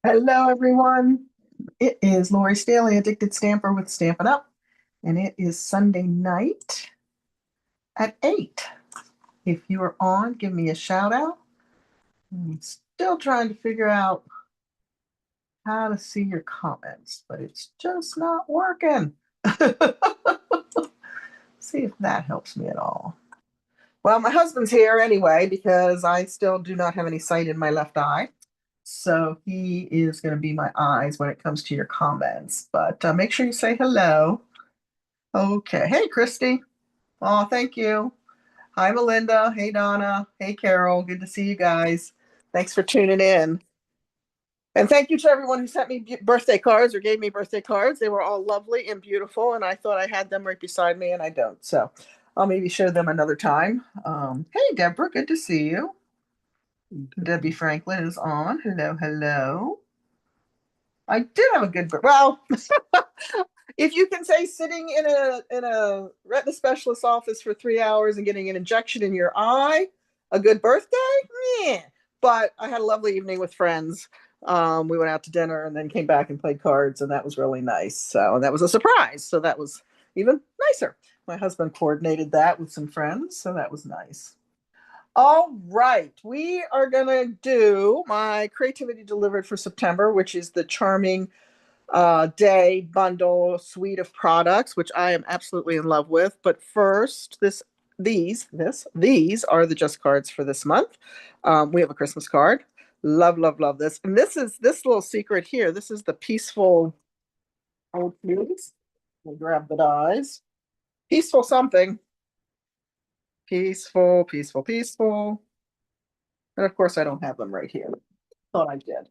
Hello, everyone. It is Lori Staley, Addicted Stamper with Stampin' Up, and it is Sunday night at 8. If you are on, give me a shout out. I'm still trying to figure out how to see your comments, but it's just not working. See if that helps me at all. Well, my husband's here anyway because I still do not have any sight in my left eye. So he is going to be my eyes when it comes to your comments. But make sure you say hello. Okay. Hey, Christy. Oh, thank you. Hi, Melinda. Hey, Donna. Hey, Carol. Good to see you guys. Thanks for tuning in. And thank you to everyone who sent me birthday cards or gave me birthday cards. They were all lovely and beautiful, and I thought I had them right beside me, and I don't. So I'll maybe show them another time. Hey, Deborah. Good to see you. Debbie Franklin is on. Hello, hello. I did have a good, well, if you can say sitting in a retina specialist office for 3 hours and getting an injection in your eye, a good birthday, yeah. But I had a lovely evening with friends. We went out to dinner and then came back and played cards, and that was really nice. So, and that was a surprise. So that was even nicer. My husband coordinated that with some friends, so that was nice. All right, we are gonna do my creativity delivered for September, which is the Charming Day bundle suite of products, which I am absolutely in love with. But first, these are the just cards for this month. We have a Christmas card. Love, love, love this. And this is this little secret here. This is the peaceful old news. We'll grab the dies. Peaceful something. Peaceful, peaceful, peaceful. And of course, I don't have them right here. Thought I did.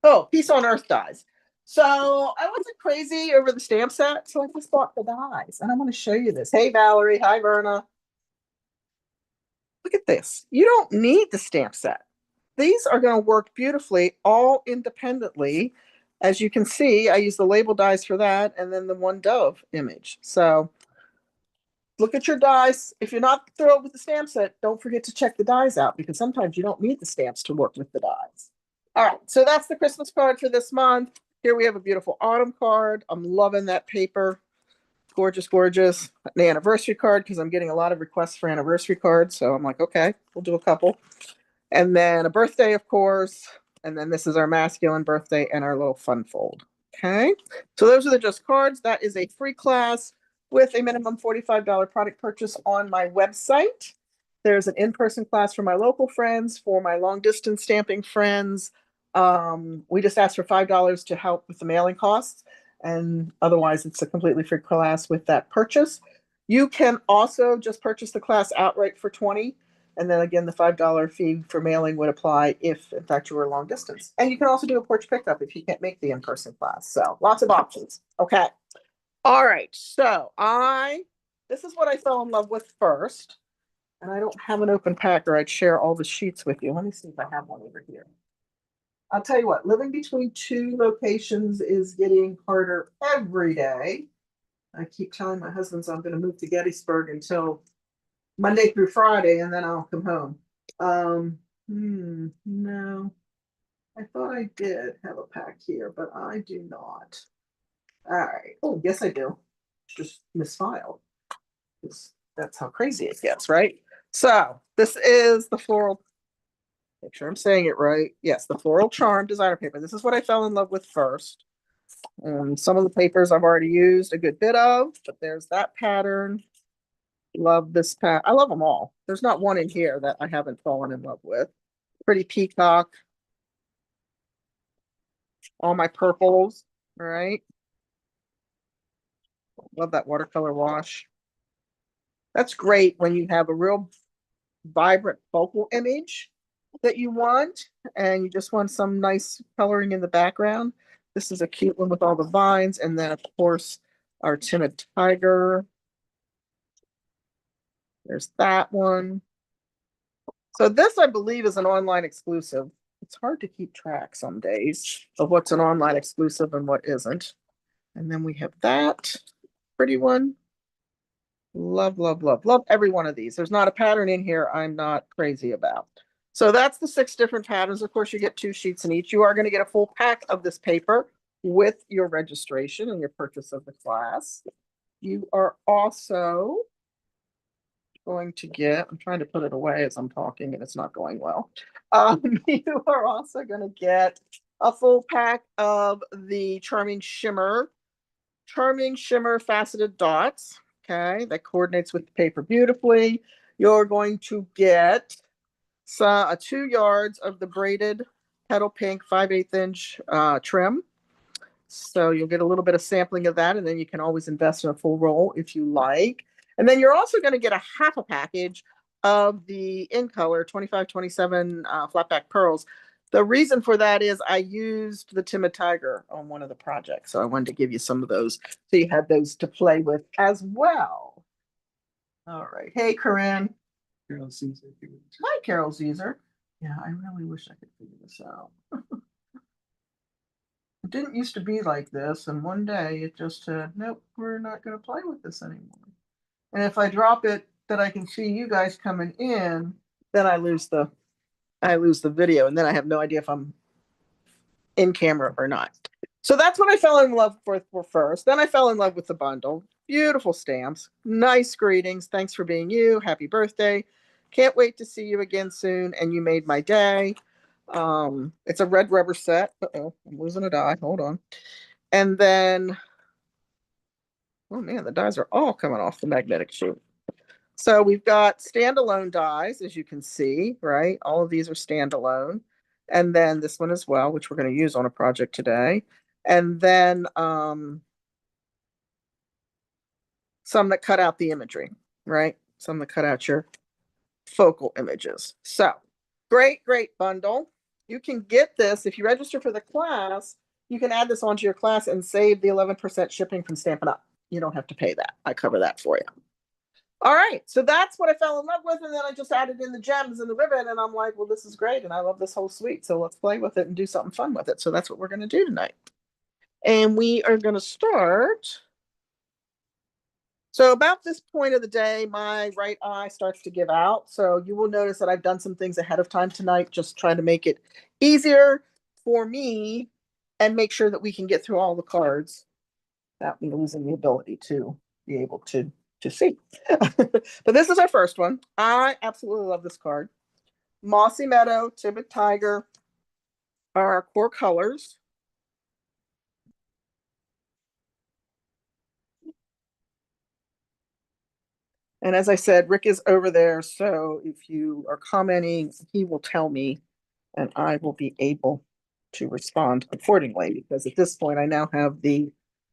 Oh, Peace on Earth dies. So I wasn't crazy over the stamp set, so I just bought the dies. And I want to show you this. Hey, Valerie. Hi, Verna. Look at this. You don't need the stamp set. These are going to work beautifully all independently. As you can see, I use the label dies for that and then the one dove image. So look at your dies. If you're not thrilled with the stamp set, don't forget to check the dies out because sometimes you don't need the stamps to work with the dies. All right, so that's the Christmas card for this month. Here we have a beautiful autumn card. I'm loving that paper. Gorgeous, gorgeous. An anniversary card because I'm getting a lot of requests for anniversary cards. So I'm like, okay, we'll do a couple. And then a birthday, of course. And then this is our masculine birthday and our little fun fold. Okay, so those are the just cards. That is a free class with a minimum $45 product purchase on my website. There's an in-person class for my local friends, for my long-distance stamping friends. We just asked for $5 to help with the mailing costs, and otherwise it's a completely free class with that purchase. You can also just purchase the class outright for 20, and then again the $5 fee for mailing would apply if in fact you were long distance. And you can also do a porch pickup if you can't make the in-person class. So lots of options. Okay. All right. So I this is what I fell in love with first. And I don't have an open pack or I'd share all the sheets with you. Let me see if I have one over here. I'll tell you what, living between two locations is getting harder every day. I keep telling my husband I'm going to move to Gettysburg until Monday through Friday, and then I'll come home. No, I thought I did have a pack here, but I do not. All right. Oh, yes, I do. Just misfiled. That's how crazy it gets, right? So this is the floral. Make sure I'm saying it right. Yes, the Floral Charm designer paper. This is what I fell in love with first. Some of the papers I've already used a good bit of, but there's that pattern. Love this pack. I love them all. There's not one in here that I haven't fallen in love with. Pretty peacock. All my purples. All right. Love that watercolor wash. That's great when you have a real vibrant focal image that you want and you just want some nice coloring in the background. This is a cute one with all the vines. And then, of course, our timid tiger. There's that one. So this, I believe, is an online exclusive. It's hard to keep track some days of what's an online exclusive and what isn't. And then we have that pretty one. Love, love, love, love every one of these. There's not a pattern in here I'm not crazy about. So that's the 6 different patterns. Of course, you get 2 sheets in each. You are going to get a full pack of this paper with your registration and your purchase of the class. You are also going to get, I'm trying to put it away as I'm talking and it's not going well. You are also going to get a full pack of the Charming Shimmer Faceted Dots. Okay, that coordinates with the paper beautifully. You're going to get 2 yards of the braided Petal Pink 5/8 inch trim. So you'll get a little bit of sampling of that, and then you can always invest in a full roll if you like. And then you're also going to get a half a package of the In Color 2527 flatback pearls. The reason for that is I used the Timid Tiger on one of the projects, so I wanted to give you some of those so you had those to play with as well. All right. Hey, Corinne. Carol Caesar. Hi, Carol Caesar. Yeah, I really wish I could figure this out. It didn't used to be like this, and one day it just said, nope, we're not going to play with this anymore. And if I drop it that I can see you guys coming in, then I lose the video, and then I have no idea if I'm in camera or not. So that's what I fell in love for first. Then I fell in love with the bundle. Beautiful stamps, nice greetings. Thanks for being you. Happy birthday. Can't wait to see you again soon. And you made my day. It's a red rubber set. Uh-oh, I'm losing a die. Hold on. And then, oh man, the dies are all coming off the magnetic sheet. So we've got standalone dies, as you can see, right? All of these are standalone. And then this one as well, which we're going to use on a project today. And then some that cut out the imagery, right? Some that cut out your focal images. So great, great bundle. You can get this if you register for the class. You can add this onto your class and save the 11% shipping from Stampin' Up. You don't have to pay that. I cover that for you. All right, so that's what I fell in love with, and then I just added in the gems and the ribbon, and I'm like, well, this is great, and I love this whole suite, so let's play with it and do something fun with it. So that's what we're going to do tonight. And we are going to start. So about this point of the day, my right eye starts to give out. So you will notice that I've done some things ahead of time tonight, just trying to make it easier for me and make sure that we can get through all the cards without me losing the ability to be able to see. But this is our first one. I absolutely love this card. Mossy Meadow, Timid Tiger are our core colors. And as I said, Rick is over there. So if you are commenting, he will tell me and I will be able to respond accordingly. Because at this point, I now have the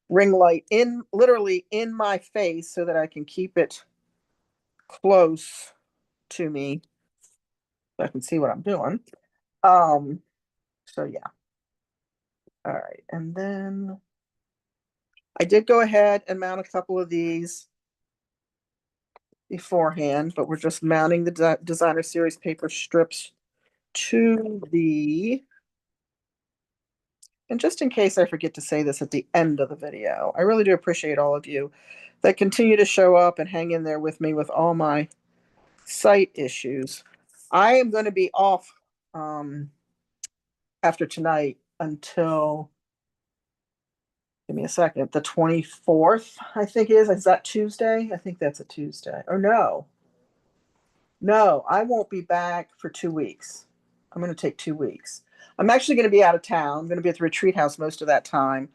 ring light literally in my face so that I can keep it close to me so I can see what I'm doing. So yeah. All right. And then I did go ahead and mount a couple of these beforehand, but we're just mounting the designer series paper strips to the, and just in case I forget to say this at the end of the video, I really do appreciate all of you that continue to show up and hang in there with me with all my site issues. I am going to be off after tonight until, give me a second, the 24th, I think is. Is that Tuesday? I think that's a Tuesday. Or no. No, I won't be back for 2 weeks. I'm going to take 2 weeks. I'm actually going to be out of town. I'm going to be at the retreat house most of that time.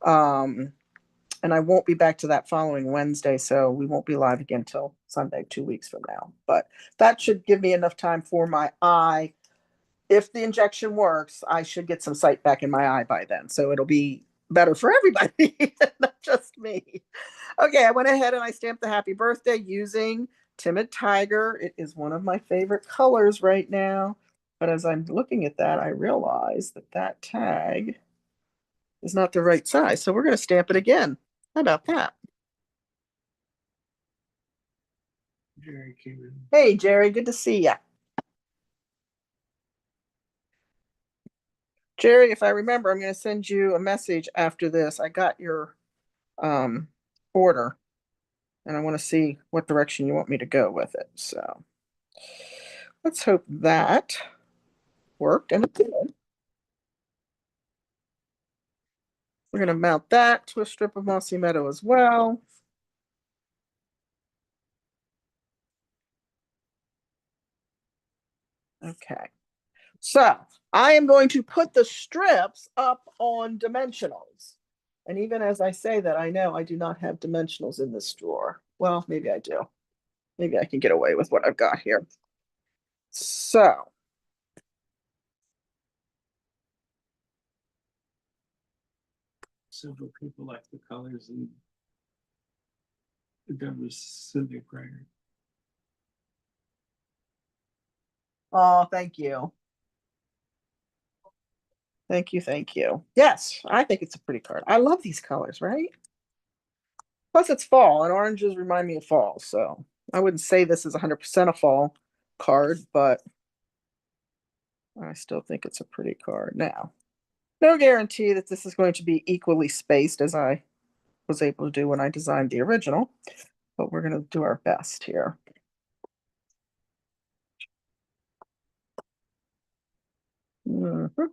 And I won't be back to that following Wednesday, so we won't be live again till Sunday, 2 weeks from now. But that should give me enough time for my eye. If the injection works, I should get some sight back in my eye by then. So it'll be better for everybody, not just me. Okay, I went ahead and I stamped the happy birthday using Timid Tiger. It is one of my favorite colors right now. But as I'm looking at that, I realize that that tag is not the right size. So we're going to stamp it again. How about that? Jerry came in. Hey, Jerry, good to see you. Jerry, if I remember, I'm going to send you a message after this. I got your order, and I want to see what direction you want me to go with it. So let's hope that worked, and it did. We're going to mount that to a strip of Mossy Meadow as well. Okay. So I am going to put the strips up on dimensionals. And even as I say that, I know I do not have dimensionals in this drawer. Well, maybe I do. Maybe I can get away with what I've got here. So several people like the colors and the was civic writer. oh, thank you. Thank you, thank you. Yes, I think it's a pretty card. I love these colors, right? Plus it's fall, and oranges remind me of fall, so I wouldn't say this is 100% a fall card, but I still think it's a pretty card. Now, no guarantee that this is going to be equally spaced as I was able to do when I designed the original, but we're going to do our best here. Mhm.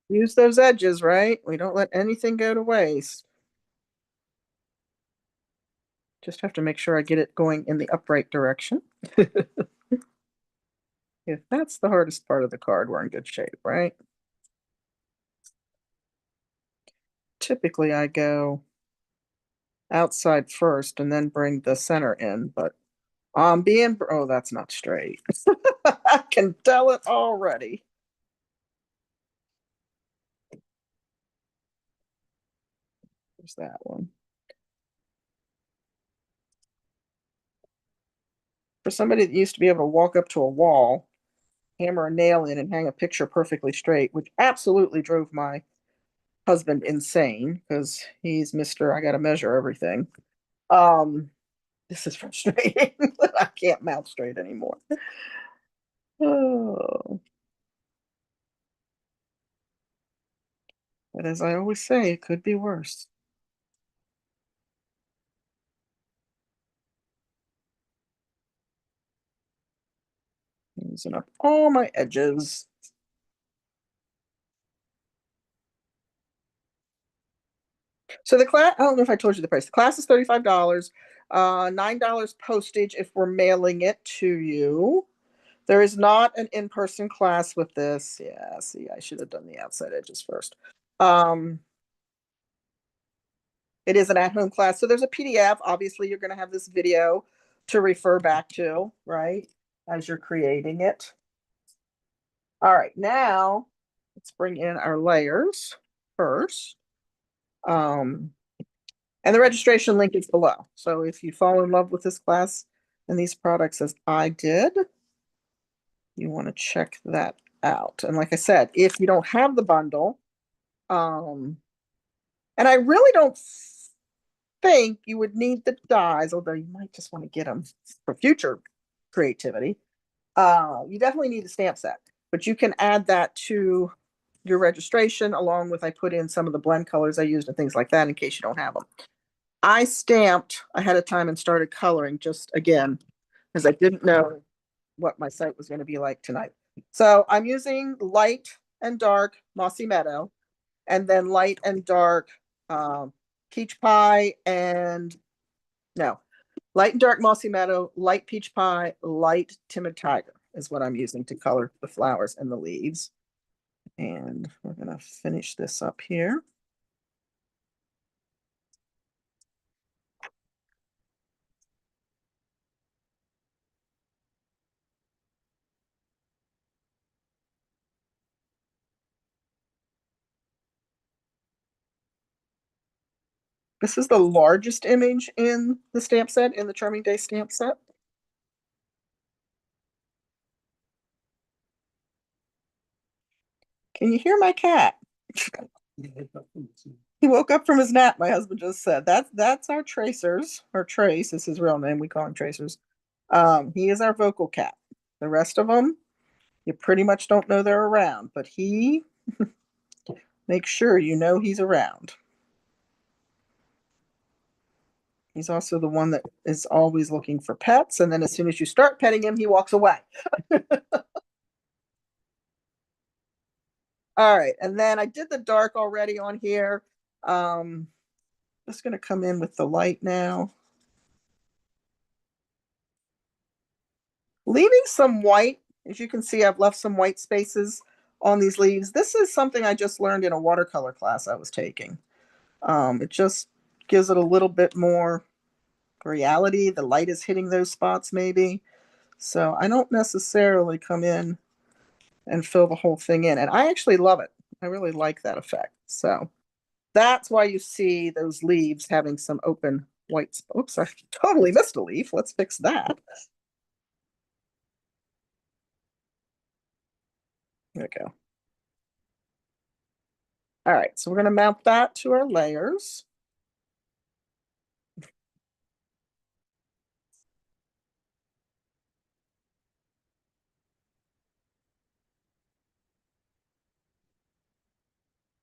Use those edges, right? We don't let anything go to waste. Just have to make sure I get it going in the upright direction. If that's the hardest part of the card, we're in good shape, right? Typically, I go outside first and then bring the center in, but oh, that's not straight. I can tell it already. There's that one. For somebody that used to be able to walk up to a wall, hammer a nail in, and hang a picture perfectly straight, which absolutely drove my husband insane because he's Mr. I gotta measure everything. Um, this is frustrating. I can't mount straight anymore. Oh. But as I always say, it could be worse. Using up all my edges. So the class, I don't know if I told you the price. The class is $35, $9 postage if we're mailing it to you. There is not an in-person class with this. Yeah, see, I should have done the outside edges first. It is an at-home class. So there's a PDF. Obviously, you're going to have this video to refer back to, right, as you're creating it. All right, now let's bring in our layers first. And the registration link is below. So if you fall in love with this class and these products as I did, you want to check that out. And like I said, if you don't have the bundle, and I really don't think you would need the dies, although you might just want to get them for future creativity. You definitely need a stamp set, but you can add that to your registration along with I put in some of the blend colors I used and things like that in case you don't have them. I stamped ahead of time and started coloring just again because I didn't know what my site was going to be like tonight. So I'm using light and dark Mossy Meadow, and then light and dark Peach Pie and no, light and dark Mossy Meadow, light Peach Pie, light Timid Tiger is what I'm using to color the flowers and the leaves. And we're going to finish this up here. This is the largest image in the stamp set, in the Charming Day stamp set. Can you hear my cat? He woke up from his nap, my husband just said. That's our Tracers, or Trace is his real name. We call him Tracers. He is our vocal cat. The rest of them You pretty much don't know they're around, but he makes sure you know he's around. He's also the one that is always looking for pets, and then as soon as you start petting him, he walks away. All right, and then I did the dark already on here. Just gonna come in with the light now. Leaving some white, as you can see, I've left some white spaces on these leaves. This is something I just learned in a watercolor class I was taking. It just gives it a little bit more reality. The light is hitting those spots maybe. So I don't necessarily come in and fill the whole thing in. And I actually love it. I really like that effect. So that's why you see those leaves having some open white spots. Oops, I totally missed a leaf. Let's fix that. There we go. All right, so we're going to mount that to our layers.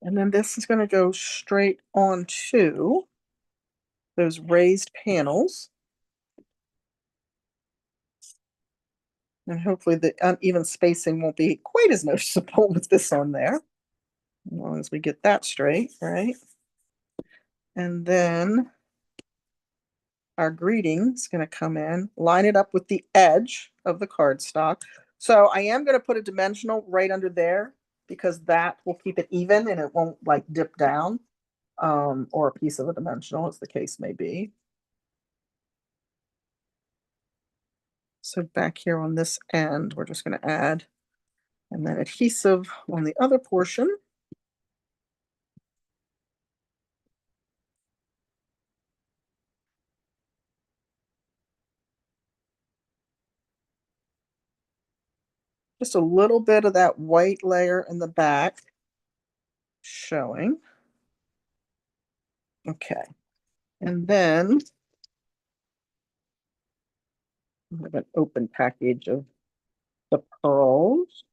And then this is going to go straight onto those raised panels. And hopefully the uneven spacing won't be quite as noticeable with this on there. As long as we get that straight, right? And then our greeting is going to come in, line it up with the edge of the cardstock. So I am going to put a dimensional right under there because that will keep it even and it won't like dip down, or a piece of a dimensional as the case may be. So back here on this end, we're just going to add, and then adhesive on the other portion. Just a little bit of that white layer in the back showing. Okay. And then I have an open package of the pearls.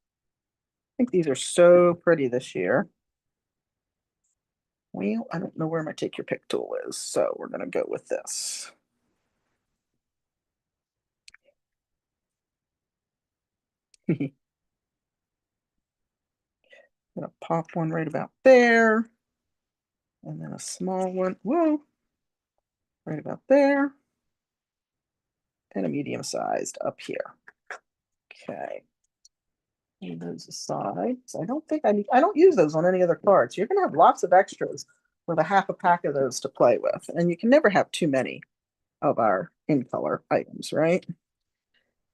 I think these are so pretty this year. Well, I don't know where my take your pick tool is, so we're going to go with this. I'm going to pop one right about there. And then a small one, whoa, right about there. And a medium sized up here. Okay. Leave those aside. So I don't think I don't use those on any other cards. You're gonna have lots of extras with a half a pack of those to play with. And you can never have too many of our in color items, right?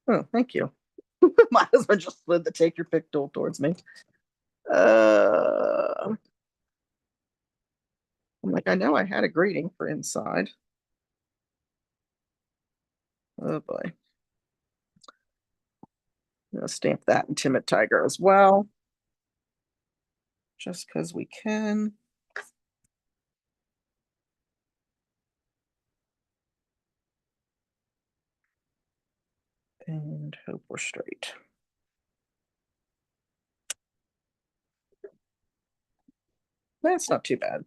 Oh, thank you. My husband just slid the take your pick tool towards me. I'm like, I know I had a greeting for inside. Oh boy. I'm gonna stamp that in Timid Tiger as well. Just because we can. And hope we're straight. That's not too bad.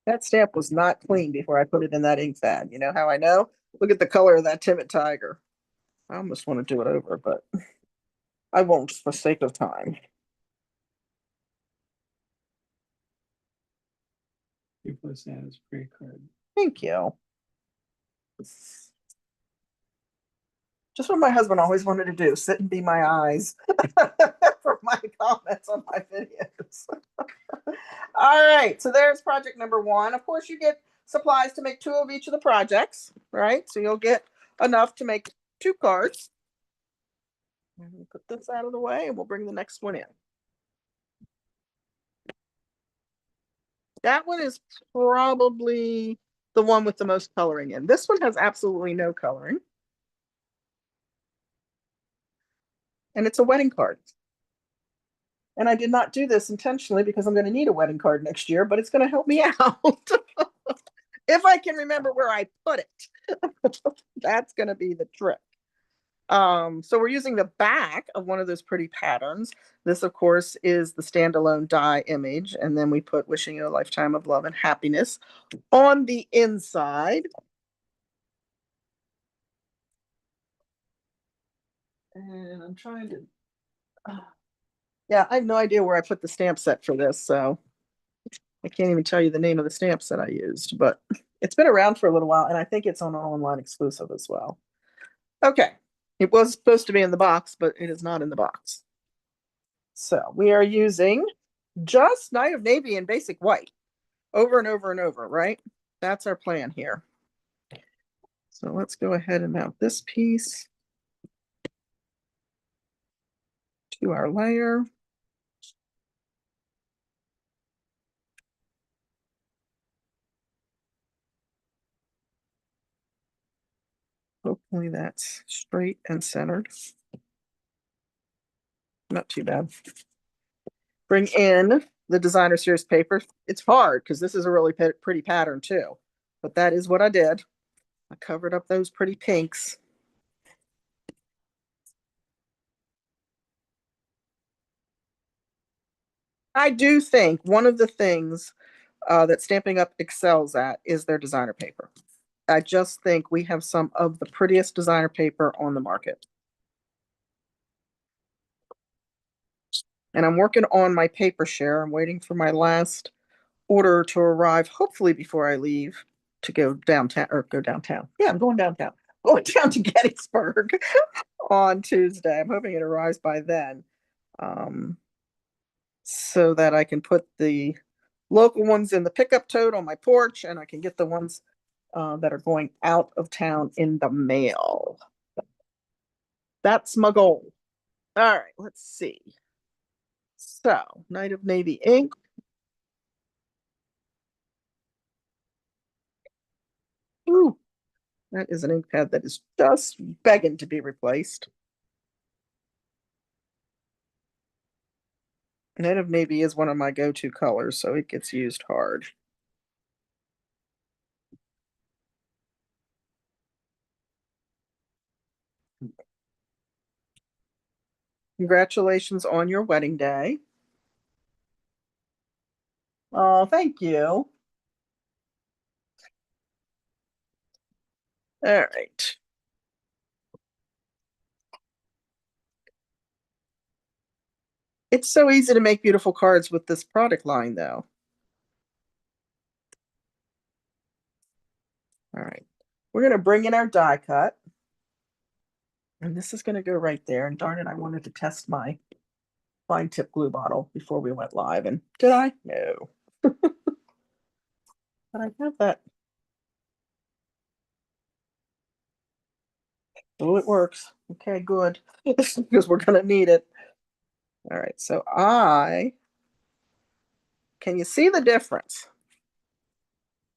That stamp was not clean before I put it in that ink pad. You know how I know? Look at the color of that Timid Tiger. I almost want to do it over, but I won't for sake of time. You plus that as a great card. Thank you. Just what my husband always wanted to do, sit and be my eyes for my comments on my videos. All right, so there's project number one. Of course, you get supplies to make two of each of the projects, right? So you'll get enough to make two cards. Put this out of the way and we'll bring the next one in. That one is probably the one with the most coloring in. This one has absolutely no coloring. And it's a wedding card. And I did not do this intentionally because I'm going to need a wedding card next year, but it's going to help me out. If I can remember where I put it. That's going to be the trick. So we're using the back of one of those pretty patterns. This, of course, is the standalone die image, and then we put wishing you a lifetime of love and happiness on the inside. And I'm trying to, yeah, I have no idea where I put the stamp set for this, so I can't even tell you the name of the stamp set I used, but it's been around for a little while, and I think it's on an online exclusive as well. Okay, it was supposed to be in the box, but it is not in the box. So we are using just Night of Navy and basic white over and over and over, right? That's our plan here. So let's go ahead and mount this piece to our layer. Hopefully that's straight and centered. Not too bad. Bring in the designer series paper. It's hard because this is a really pretty pattern too, but that is what I did. I covered up those pretty pinks. I do think one of the things that Stampin' Up excels at is their designer paper. I just think we have some of the prettiest designer paper on the market. And I'm working on my paper share. I'm waiting for my last order to arrive, hopefully before I leave to go downtown or go downtown. Yeah, I'm going downtown. Going down to Gettysburg on Tuesday. I'm hoping it arrives by then. So that I can put the local ones in the pickup tote on my porch and I can get the ones that are going out of town in the mail. That's my goal. All right, let's see. So, Night of Navy ink. Ooh, that is an ink pad that is just begging to be replaced. Night of Navy is one of my go-to colors, so it gets used hard. Congratulations on your wedding day. Oh, thank you. All right. It's so easy to make beautiful cards with this product line, though. All right. We're going to bring in our die cut. And this is going to go right there. And darn it, I wanted to test my fine tip glue bottle before we went live. And did I? No. But I have that. Oh, it works. Okay, good. Because we're going to need it. All right. So can you see the difference?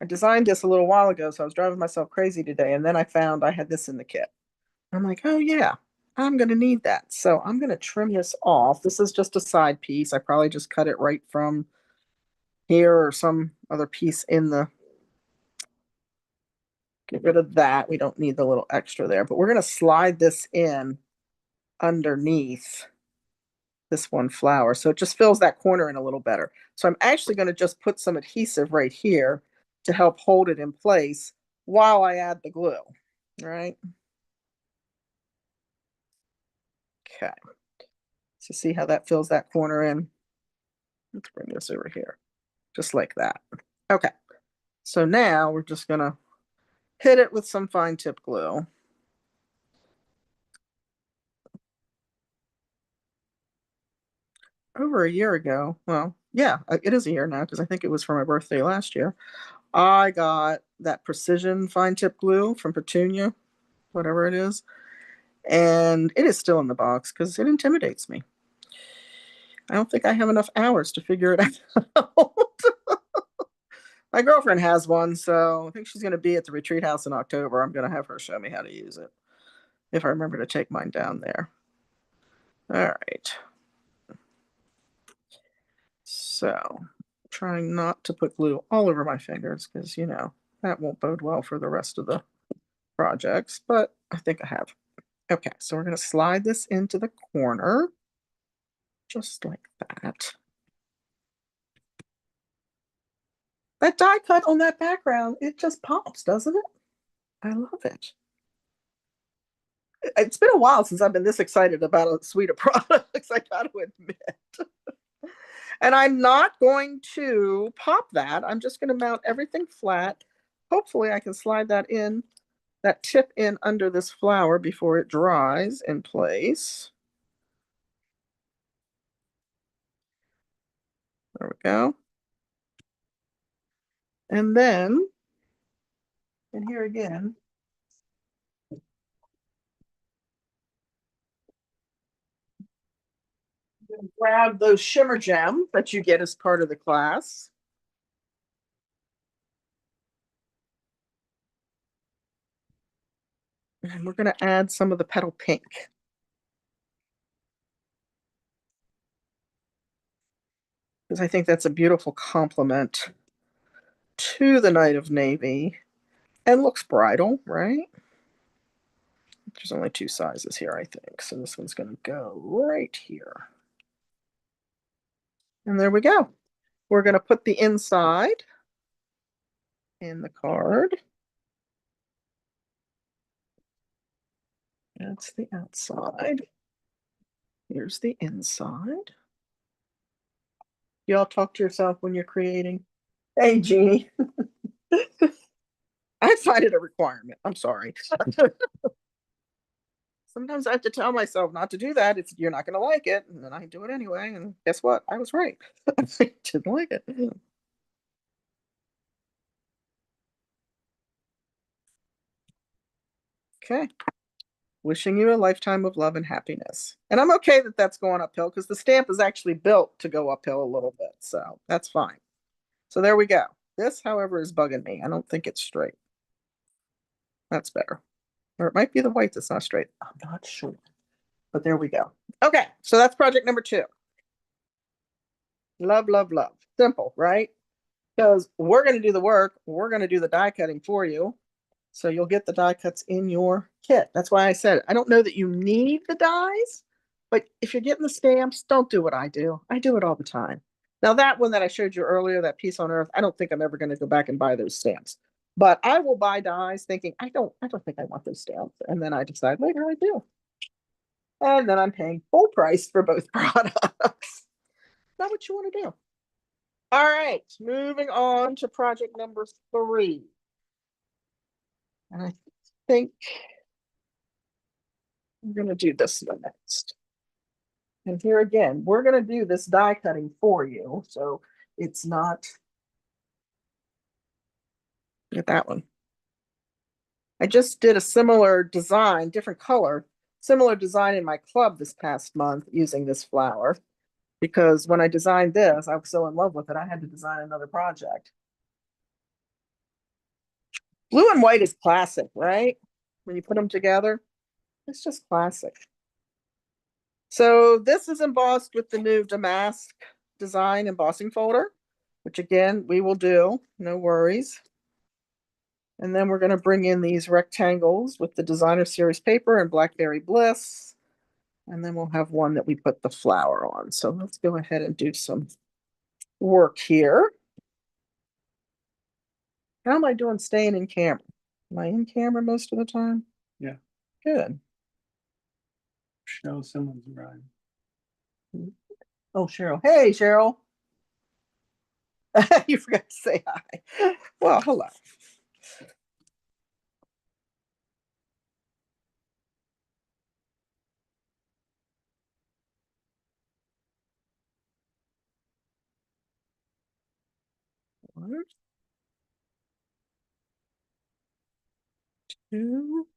I designed this a little while ago, so I was driving myself crazy today. And then I found I had this in the kit. I'm like, oh, yeah, I'm going to need that. So I'm going to trim this off. This is just a side piece. I probably just cut it right from here or some other piece in the, get rid of that. We don't need the little extra there, but we're going to slide this in underneath this one flower. So it just fills that corner in a little better. So I'm actually going to just put some adhesive right here to help hold it in place while I add the glue. All right. Okay. So see how that fills that corner in? Let's bring this over here. Just like that. Okay. So now we're just gonna hit it with some fine tip glue. Over a year ago, well, yeah, it is a year now because I think it was for my birthday last year. I got that precision fine tip glue from Petunia, whatever it is, and it is still in the box because it intimidates me. I don't think I have enough hours to figure it out. My girlfriend has one, so I think she's going to be at the retreat house in October. I'm going to have her show me how to use it if I remember to take mine down there. All right. So, trying not to put glue all over my fingers because, that won't bode well for the rest of the projects, but I think I have. Okay, so we're going to slide this into the corner, just like that. That die cut on that background, it just pops, doesn't it? I love it. It's been a while since I've been this excited about a suite of products, I got to admit. And I'm not going to pop that. I'm just going to mount everything flat. Hopefully I can slide that in, that tip in under this flower before it dries in place. There we go. And then, and here again, grab those shimmer gems that you get as part of the class. And we're going to add some of the Petal Pink. Because I think that's a beautiful complement to the Night of Navy. And looks bridal, right? There's only two sizes here, I think. So this one's going to go right here. And there we go. We're going to put the inside in the card. That's the outside. Here's the inside. You all talk to yourself when you're creating. Hey, Jeannie. I find it a requirement. I'm sorry. Sometimes I have to tell myself not to do that. It's you're not going to like it, and then I do it anyway. And guess what? I was right. I didn't like it. Okay. Wishing you a lifetime of love and happiness. And I'm okay that that's going uphill because the stamp is actually built to go uphill a little bit. So that's fine. So there we go. This, however, is bugging me. I don't think it's straight. That's better. Or it might be the white that's not straight. I'm not sure. But there we go. Okay, so that's project number 2. Love, love, love. Simple, right? Because we're going to do the work. We're going to do the die cutting for you. So you'll get the die cuts in your kit. That's why I said, I don't know that you need the dies, but if you're getting the stamps, don't do what I do. I do it all the time. Now that one that I showed you earlier, that Piece on Earth, I don't think I'm ever going to go back and buy those stamps. But I will buy dies thinking, I don't think I want those stamps. And then I decide later I do. And then I'm paying full price for both products. Not what you want to do. All right, moving on to project number 3. And I think I'm going to do this one next. And here again, we're going to do this die cutting for you. So it's not, look at that one. I just did a similar design, different color, similar design in my club this past month using this flower. Because when I designed this, I was so in love with it, I had to design another project. Blue and white is classic, right? When you put them together, it's just classic. So this is embossed with the new Damask design embossing folder, which again, we will do, no worries. And then we're going to bring in these rectangles with the designer series paper and Blackberry Bliss. And then we'll have one that we put the flower on. So let's go ahead and do some work here. How am I doing staying in camera? Am I in camera most of the time? Yeah. Good. Show someone's arrived. Oh, Cheryl. Hey, Cheryl. You forgot to say hi. Well, hello. One, two.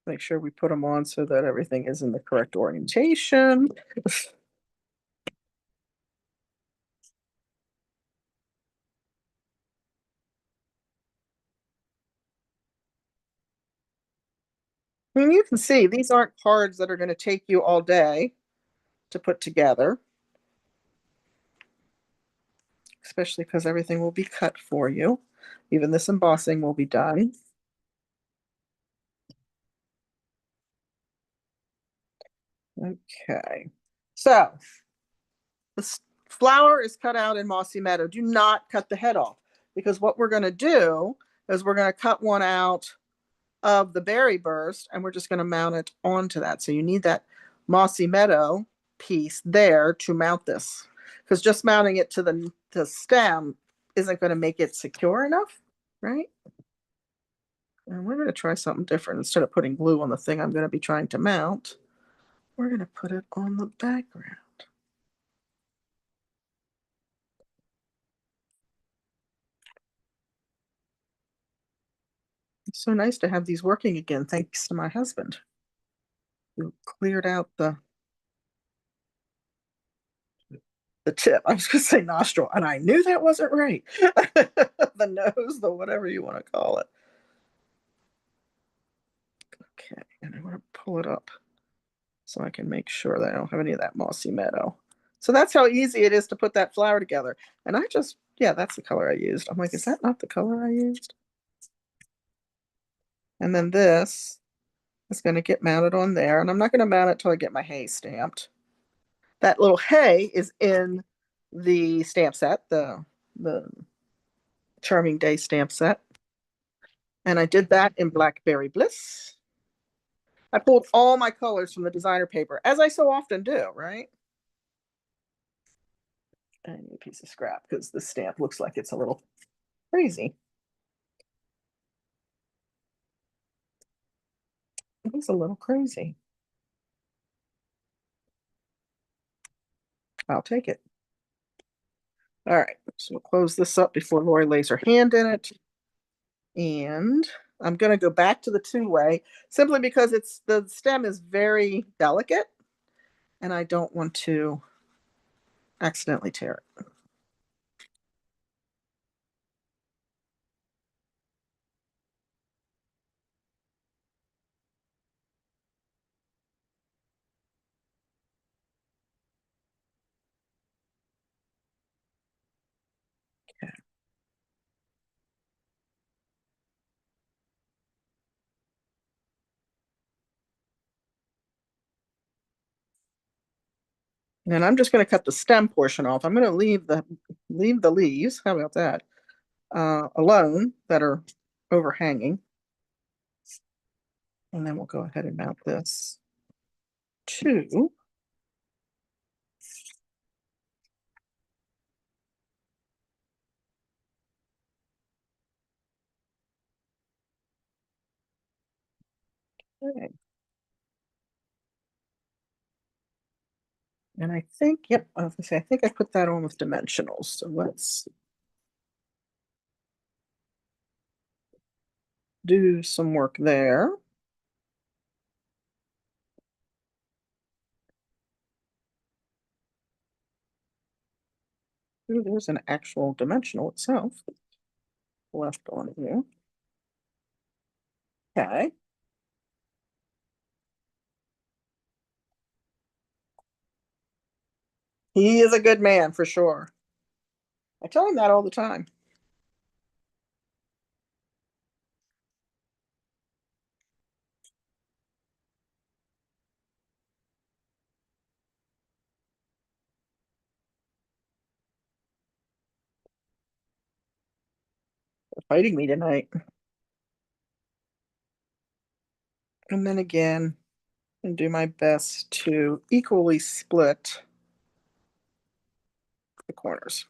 Make sure we put them on so that everything is in the correct orientation. I mean, you can see these aren't cards that are going to take you all day. to put together, especially because everything will be cut for you. Even this embossing will be done. Okay, so the flower is cut out in Mossy Meadow. Do not cut the head off, because what we're going to do is we're going to cut one out of the berry burst, and we're just going to mount it onto that. So you need that Mossy Meadow piece there to mount this, because just mounting it to the stem isn't going to make it secure enough, right? And we're going to try something different. Instead of putting glue on the thing I'm going to be trying to mount, we're going to put it on the background. It's so nice to have these working again, thanks to my husband, who cleared out the tip. I was going to say nostril, and I knew that wasn't right. The nose, the whatever you want to call it. Okay, and I want to pull it up so I can make sure that I don't have any of that Mossy Meadow. So that's how easy it is to put that flower together. And I just, yeah, that's the color I used. I'm like, is that not the color I used? And then this is going to get mounted on there. And I'm not going to mount it till I get my hay stamped. That little hay is in the stamp set, the Charming Day stamp set. And I did that in Blackberry Bliss. I pulled all my colors from the designer paper, as I so often do, right? I need a piece of scrap because the stamp looks like it's a little crazy. It's a little crazy. I'll take it. All right, so we'll close this up before Lori lays her hand in it. And I'm going to go back to the two-way simply because the stem is very delicate and I don't want to accidentally tear it. Okay. And I'm just going to cut the stem portion off. I'm going to leave the leaves. How about that? Alone that are overhanging. And then we'll go ahead and mount this to okay. And I think, yep, I was gonna say, I think I put that on with dimensionals. So let's do some work there. Ooh, there's an actual dimensional itself left on here. Okay. He is a good man for sure. I tell him that all the time. They're fighting me tonight. And then again, and do my best to equally split the corners.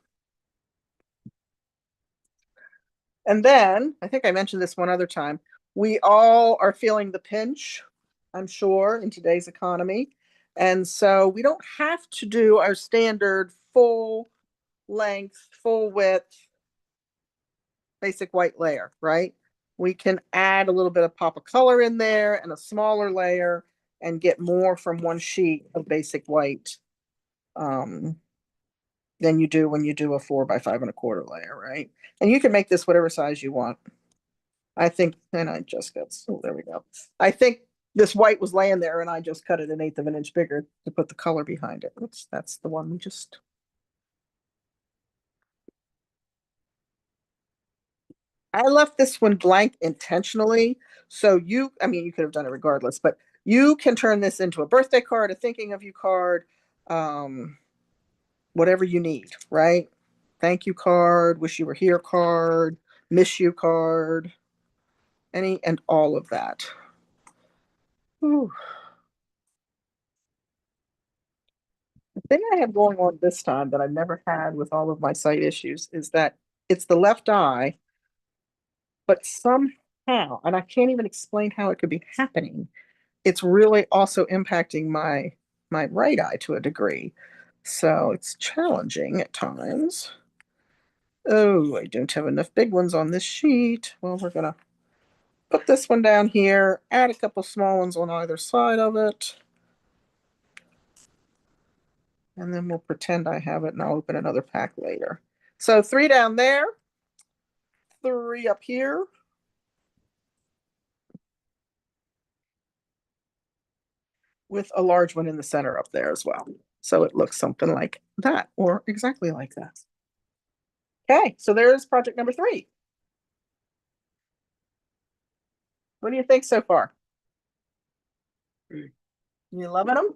And then, I think I mentioned this one other time, we all are feeling the pinch, I'm sure, in today's economy. And so we don't have to do our standard full length, full width, basic white layer, right? We can add a little bit of pop of color in there and a smaller layer and get more from one sheet of basic white than you do when you do a 4 by 5 1/4 layer, right? And you can make this whatever size you want. I think, and I just got, oh, there we go. I think This white was laying there and I just cut it 1/8 of an inch bigger to put the color behind it. That's the one we just. I left this one blank intentionally. So I mean, you could have done it regardless, but you can turn this into a birthday card, a thinking of you card, um, whatever you need, right? Thank you card, wish you were here card, miss you card, any and all of that. Whew. The thing I have going on this time that I've never had with all of my sight issues is that it's the left eye, but somehow, and I can't even explain how it could be happening, it's really also impacting my right eye to a degree. So it's challenging at times. Oh, I don't have enough big ones on this sheet. Well, we're gonna put this one down here, add a couple small ones on either side of it. And then we'll pretend I have it and I'll open another pack later. So 3 down there, 3 up here. With a large one in the center up there as well. So it looks something like that or exactly like that. Okay, so there's project number 3. What do you think so far? Great. You loving them?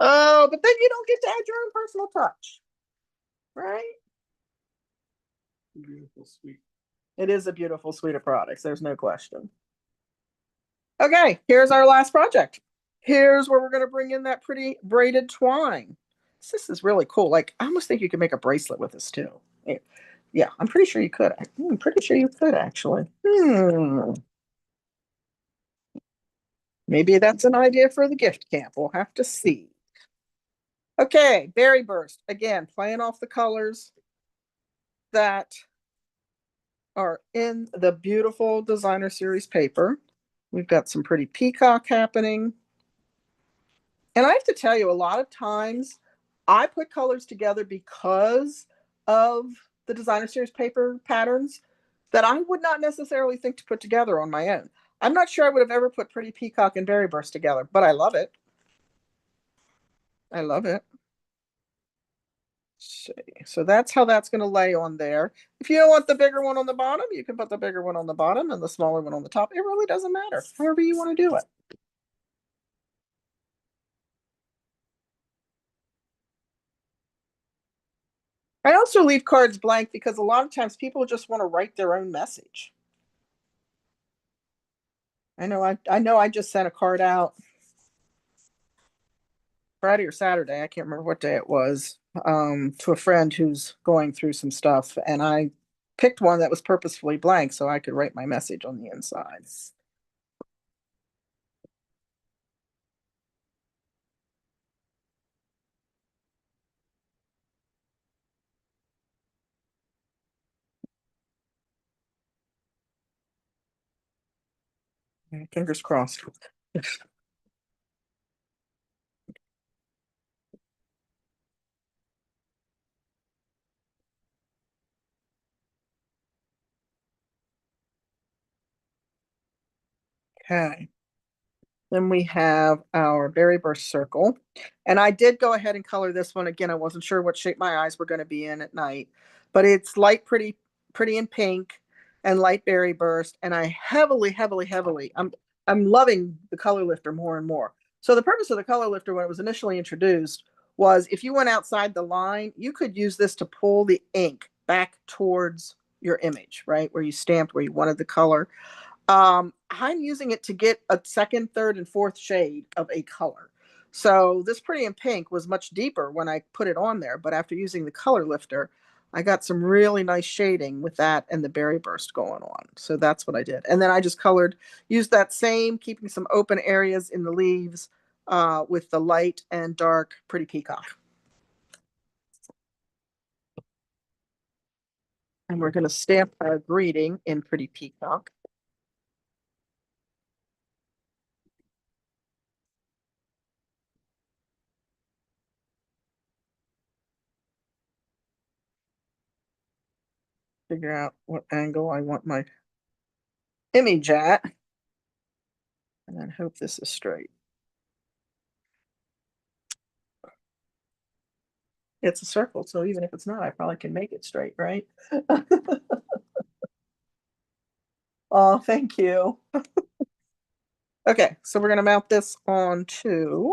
Oh, but then you don't get to add your own personal touch, right? Beautiful, sweet. It is a beautiful suite of products. There's no question. Okay, here's our last project. Here's where we're going to bring in that pretty braided twine. This is really cool. Like, I almost think you could make a bracelet with this too. Yeah, I'm pretty sure you could. I'm pretty sure you could actually. Maybe that's an idea for the gift camp. We'll have to see. Okay, Berry Burst. Again, playing off the colors that are in the beautiful designer series paper. We've got some pretty peacock happening. And I have to tell you, a lot of times I put colors together because of the designer series paper patterns that I would not necessarily think to put together on my own. I'm not sure I would have ever put pretty peacock and berry burst together, but I love it. I love it. So that's how that's going to lay on there. If you don't want the bigger one on the bottom, you can put the bigger one on the bottom and the smaller one on the top. It really doesn't matter. However you want to do it. I also leave cards blank because a lot of times people just want to write their own message. I know I just sent a card out Friday or Saturday, I can't remember what day it was, to a friend who's going through some stuff, and I picked one that was purposefully blank so I could write my message on the inside. Fingers crossed. Okay. Then we have our berry burst circle. And I did go ahead and color this one. Again, I wasn't sure what shape my eyes were going to be in at night, but it's light, pretty in pink and light berry burst. And I heavily, I'm loving the color lifter more and more. So the purpose of the color lifter when it was initially introduced was if you went outside the line, you could use this to pull the ink back towards your image, right? Where you stamped, where you wanted the color. I'm using it to get a second, third, and fourth shade of a color. So this pretty in pink was much deeper when I put it on there, but after using the color lifter, I got some really nice shading with that and the berry burst going on. So that's what I did. And then I just used that same, keeping some open areas in the leaves with the light and dark pretty peacock. And we're going to stamp our greeting in pretty peacock. figure out what angle I want my image at, and then hope this is straight. It's a circle, so even if it's not, I probably can make it straight, right? Oh, thank you. Okay, so we're going to mount this onto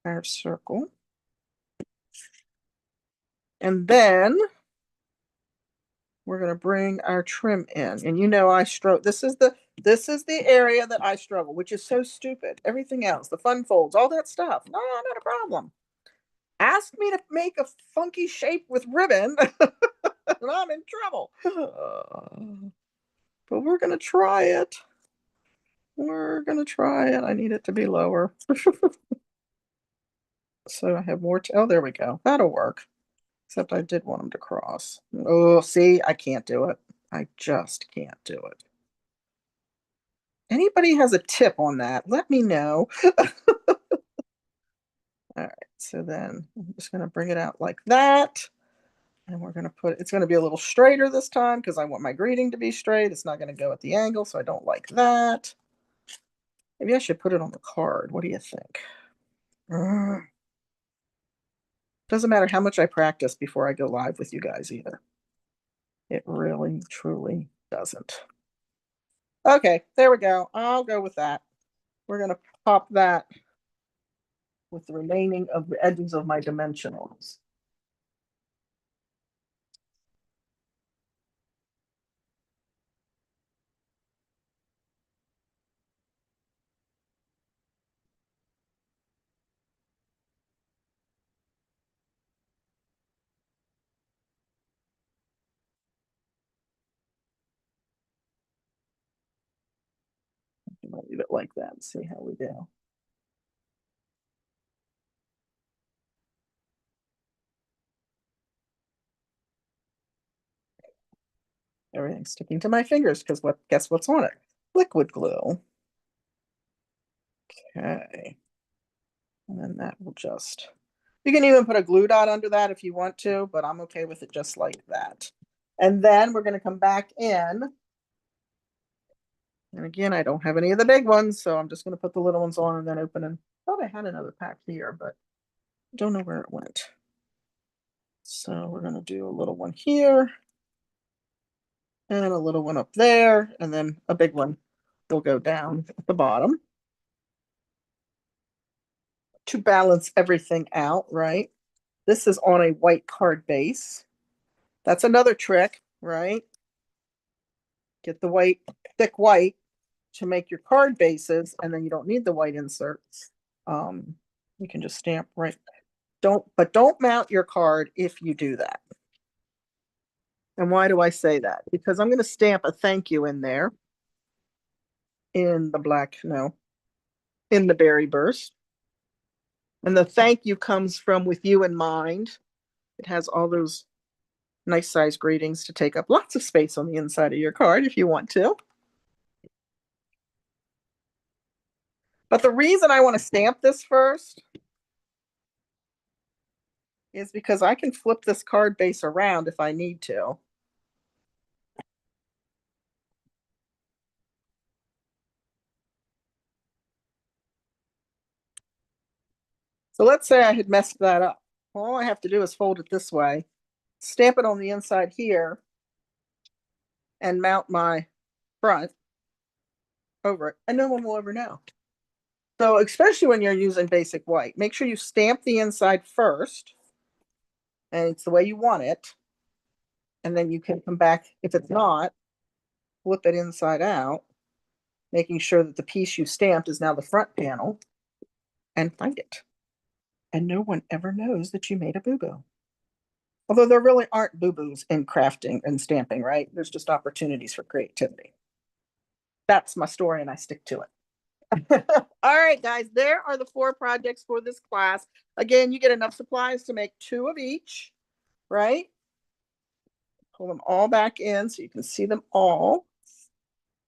our circle. And then we're going to bring our trim in. And you know I struggle. This is the area that I struggle, which is so stupid. Everything else, the fun folds, all that stuff. No, not a problem. Ask me to make a funky shape with ribbon, and I'm in trouble. But we're going to try it. We're going to try it. I need it to be lower. So I have more. Oh, there we go. That'll work. Except I did want them to cross. Oh, see, I can't do it. I just can't do it. Anybody has a tip on that, let me know. All right, so then I'm just going to bring it out like that. And we're going to put, it's going to be a little straighter this time because I want my greeting to be straight. It's not going to go at the angle, so I don't like that. Maybe I should put it on the card. What do you think? Doesn't matter how much I practice before I go live with you guys either. It really, truly doesn't. Okay, there we go. I'll go with that. We're going to pop that with the remaining of the edges of my dimensionals. I'll leave it like that and see how we do. Everything's sticking to my fingers because guess what's on it? Liquid glue. Okay. And then that will just, you can even put a glue dot under that if you want to, but I'm okay with it just like that. And then we're going to come back in. And again, I don't have any of the big ones, so I'm just going to put the little ones on and then open and thought I had another pack here, but don't know where it went. So we're going to do a little one here and a little one up there, and then a big one will go down at the bottom to balance everything out, right? This is on a white card base. That's another trick, right? Get the white, thick white to make your card bases, and then you don't need the white inserts. You can just stamp right. Don't mount your card if you do that. And why do I say that? Because I'm going to stamp a thank you in there in the black, no, in the berry burst. And the thank you comes from with you in mind. It has all those nice size greetings to take up lots of space on the inside of your card if you want to. But the reason I want to stamp this first is because I can flip this card base around if I need to. So let's say I had messed that up. Well, all I have to do is fold it this way, stamp it on the inside here, and mount my front over it, and no one will ever know. So especially when you're using basic white, make sure you stamp the inside first, and it's the way you want it. And then you can come back, if it's not, flip it inside out, making sure that the piece you stamped is now the front panel, and find it. And no one ever knows that you made a boo-boo. Although there really aren't boo-boos in crafting and stamping, right? There's just opportunities for creativity. That's my story, and I stick to it. All right, guys, there are the 4 projects for this class. Again, you get enough supplies to make 2 of each, right? Pull them all back in so you can see them all.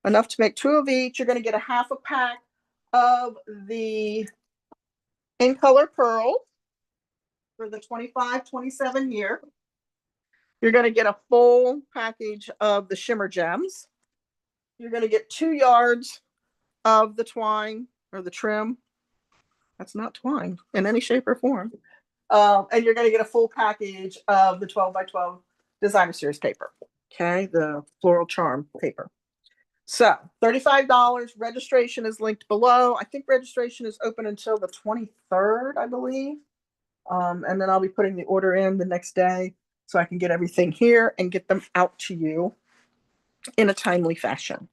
Enough to make 2 of each. You're going to get a half a pack of the in color pearl for the 25-27 year. You're going to get a full package of the shimmer gems. You're going to get 2 yards of the twine or the trim. That's not twine in any shape or form. And you're going to get a full package of the 12x12 designer series paper. Okay, the Floral Charm paper. So $35. Registration is linked below. I think registration is open until the 23rd, I believe. And then I'll be putting the order in the next day so I can get everything here and get them out to you in a timely fashion.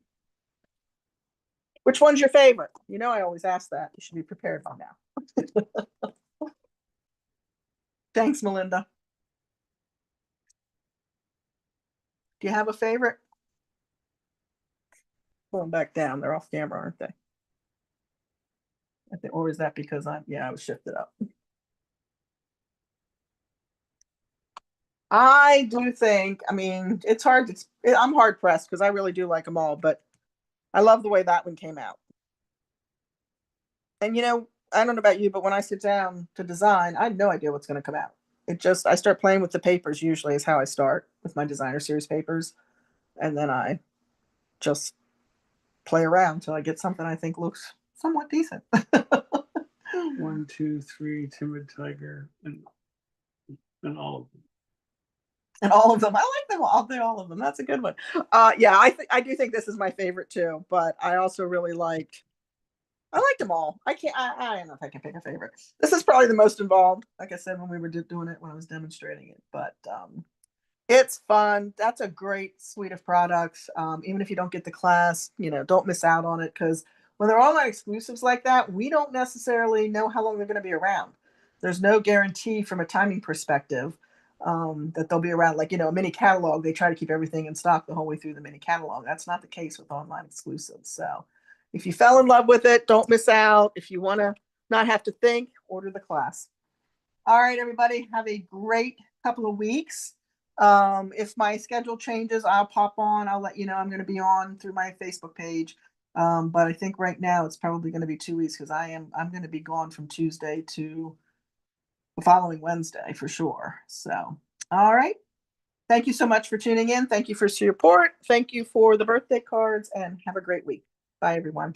Which one's your favorite? You know, I always ask that. You should be prepared by now. Thanks, Melinda. Do you have a favorite? Pull them back down. They're off camera, aren't they? I think, or is that because I was shifted up? I do think, I mean, it's hard. I'm hard pressed because I really do like them all, but I love the way that one came out. And you know, I don't know about you, but when I sit down to design, I have no idea what's going to come out. I start playing with the papers usually is how I start with my designer series papers. And then I just play around until I get something I think looks somewhat decent. 1, 2, 3, timid tiger, and all of them. And all of them, I like them all. I'll do all of them. That's a good one. Yeah, I do think this is my favorite too. But I also really liked them all. I don't know if I can pick a favorite. This is probably the most involved, like I said, when we were doing it, when I was demonstrating it. But it's fun. That's a great suite of products. Even if you don't get the class, you know, don't miss out on it, because when they're online exclusives like that, we don't necessarily know how long they're going to be around. There's no guarantee from a timing perspective that they'll be around. Like, you know, a mini catalog, they try to keep everything in stock the whole way through the mini catalog. That's not the case with online exclusives. So if you fell in love with it, don't miss out. If you want to not have to think, order the class. All right, everybody, have a great couple of weeks. If my schedule changes, I'll pop on. I'll let you know I'm going to be on through my Facebook page. But I think right now it's probably going to be 2 weeks because I'm going to be gone from Tuesday to the following Wednesday for sure. So, all right. Thank you so much for tuning in. Thank you for your support. Thank you for the birthday cards, and have a great week. Bye, everyone.